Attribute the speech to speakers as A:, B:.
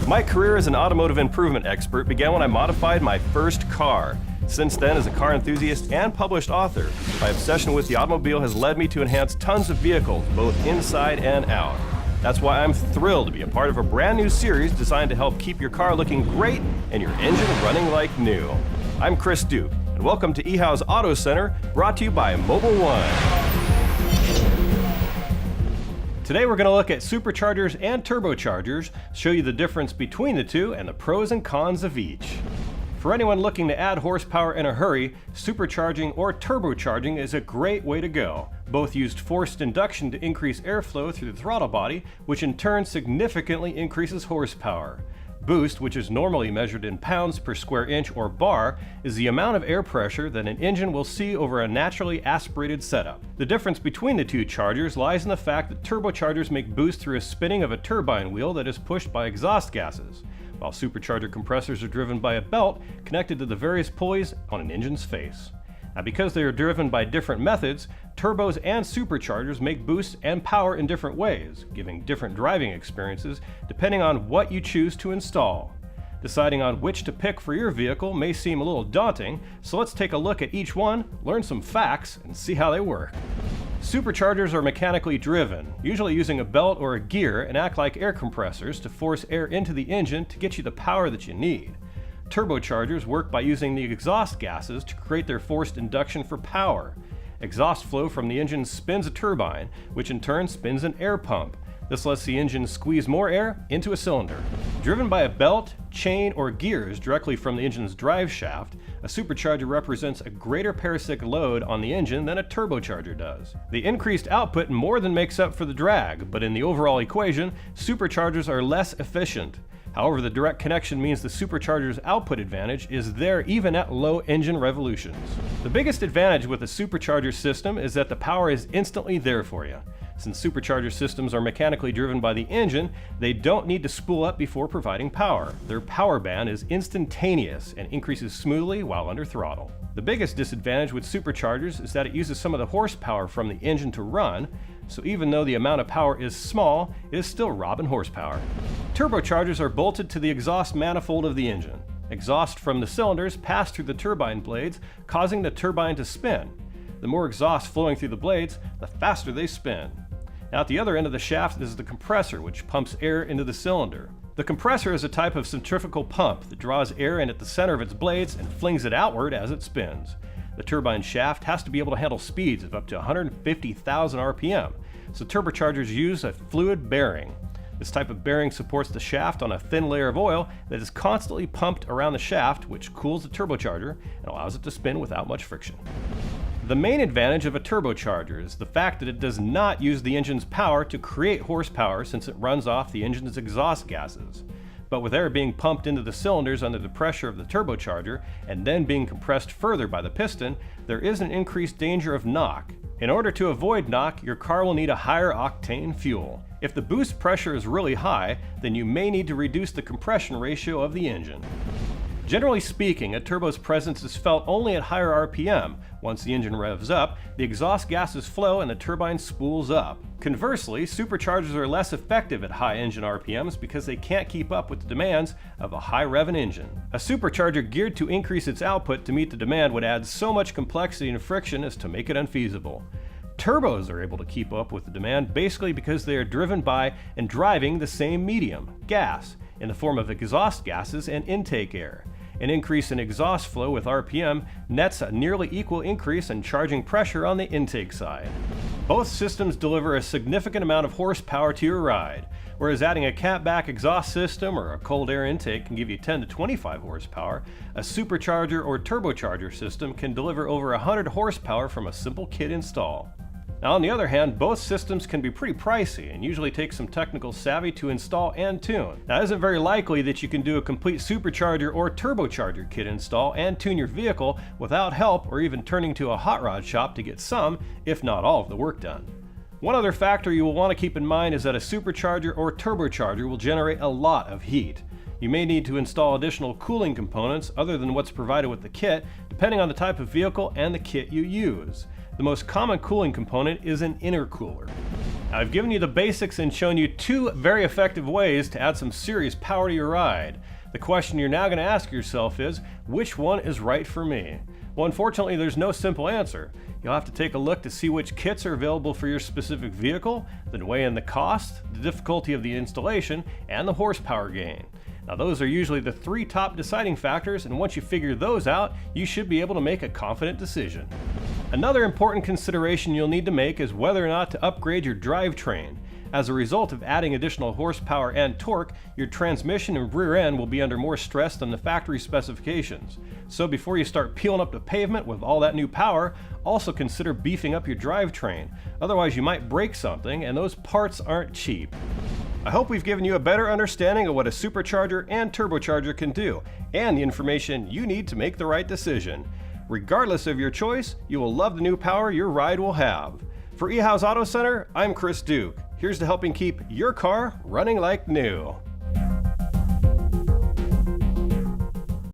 A: My career as an automotive improvement expert began when I modified my first car. Since then, as a car enthusiast and published author, my obsession with the automobile has led me to enhance tons of vehicles, both inside and out. That's why I'm thrilled to be a part of a brand new series designed to help keep your car looking great and your engine running like new. I'm Chris Duke, and welcome to eHow's Auto Center, brought to you by Mobile One. Today we're going to look at superchargers and turbochargers, show you the difference between the two and the pros and cons of each. For anyone looking to add horsepower in a hurry, supercharging or turbocharging is a great way to go. Both used forced induction to increase airflow through the throttle body, which in turn significantly increases horsepower. Boost, which is normally measured in pounds per square inch or bar, is the amount of air pressure that an engine will see over a naturally aspirated setup. The difference between the two chargers lies in the fact that turbochargers make boost through a spinning of a turbine wheel that is pushed by exhaust gases, while supercharger compressors are driven by a belt connected to the various pulleys on an engine's face. Now, because they are driven by different methods, turbos and superchargers make boost and power in different ways, giving different driving experiences depending on what you choose to install. Deciding on which to pick for your vehicle may seem a little daunting, so let's take a look at each one, learn some facts, and see how they work. Superchargers are mechanically driven, usually using a belt or a gear, and act like air compressors to force air into the engine to get you the power that you need. Turbochargers work by using the exhaust gases to create their forced induction for power. Exhaust flow from the engine spins a turbine, which in turn spins an air pump. This lets the engine squeeze more air into a cylinder. Driven by a belt, chain, or gears directly from the engine's drive shaft, a supercharger represents a greater parasitic load on the engine than a turbocharger does. The increased output more than makes up for the drag, but in the overall equation, superchargers are less efficient. However, the direct connection means the supercharger's output advantage is there even at low engine revolutions. The biggest advantage with a supercharger system is that the power is instantly there for you. Since supercharger systems are mechanically driven by the engine, they don't need to spool up before providing power. Their power band is instantaneous and increases smoothly while under throttle. The biggest disadvantage with superchargers is that it uses some of the horsepower from the engine to run, so even though the amount of power is small, it is still robbing horsepower. Turbochargers are bolted to the exhaust manifold of the engine. Exhaust from the cylinders pass through the turbine blades, causing the turbine to spin. The more exhaust flowing through the blades, the faster they spin. Now at the other end of the shaft is the compressor, which pumps air into the cylinder. The compressor is a type of centrifugal pump that draws air in at the center of its blades and flings it outward as it spins. The turbine shaft has to be able to handle speeds of up to 150,000 RPM, so turbochargers use a fluid bearing. This type of bearing supports the shaft on a thin layer of oil that is constantly pumped around the shaft, which cools the turbocharger and allows it to spin without much friction. The main advantage of a turbocharger is the fact that it does not use the engine's power to create horsepower, since it runs off the engine's exhaust gases. But with air being pumped into the cylinders under the pressure of the turbocharger and then being compressed further by the piston, there is an increased danger of knock. In order to avoid knock, your car will need a higher octane fuel. If the boost pressure is really high, then you may need to reduce the compression ratio of the engine. Generally speaking, a turbo's presence is felt only at higher RPM. Once the engine revs up, the exhaust gases flow and the turbine spools up. Conversely, superchargers are less effective at high engine RPMs because they can't keep up with the demands of a high-revving engine. A supercharger geared to increase its output to meet the demand would add so much complexity and friction as to make it unfeasible. Turbos are able to keep up with the demand basically because they are driven by and driving the same medium, gas, in the form of exhaust gases and intake air. An increase in exhaust flow with RPM nets a nearly equal increase in charging pressure on the intake side. Both systems deliver a significant amount of horsepower to your ride, whereas adding a catback exhaust system or a cold air intake can give you 10 to 25 horsepower, a supercharger or turbocharger system can deliver over 100 horsepower from a simple kit install. Now, on the other hand, both systems can be pretty pricey and usually take some technical savvy to install and tune. Now, it isn't very likely that you can do a complete supercharger or turbocharger kit install and tune your vehicle without help or even turning to a hot rod shop to get some, if not all, of the work done. One other factor you will want to keep in mind is that a supercharger or turbocharger will generate a lot of heat. You may need to install additional cooling components other than what's provided with the kit, depending on the type of vehicle and the kit you use. The most common cooling component is an intercooler. Now, I've given you the basics and shown you 2 very effective ways to add some serious power to your ride. The question you're now going to ask yourself is, which one is right for me? Well, unfortunately, there's no simple answer. You'll have to take a look to see which kits are available for your specific vehicle, then weigh in the cost, the difficulty of the installation, and the horsepower gain. Now, those are usually the 3 top deciding factors, and once you figure those out, you should be able to make a confident decision. Another important consideration you'll need to make is whether or not to upgrade your drivetrain. As a result of adding additional horsepower and torque, your transmission and rear end will be under more stress than the factory specifications. So before you start peeling up the pavement with all that new power, also consider beefing up your drivetrain. Otherwise you might break something, and those parts aren't cheap. I hope we've given you a better understanding of what a supercharger and turbocharger can do, and the information you need to make the right decision. Regardless of your choice, you will love the new power your ride will have. For eHouse Auto Center, I'm Chris Duke. Here's to helping keep your car running like new.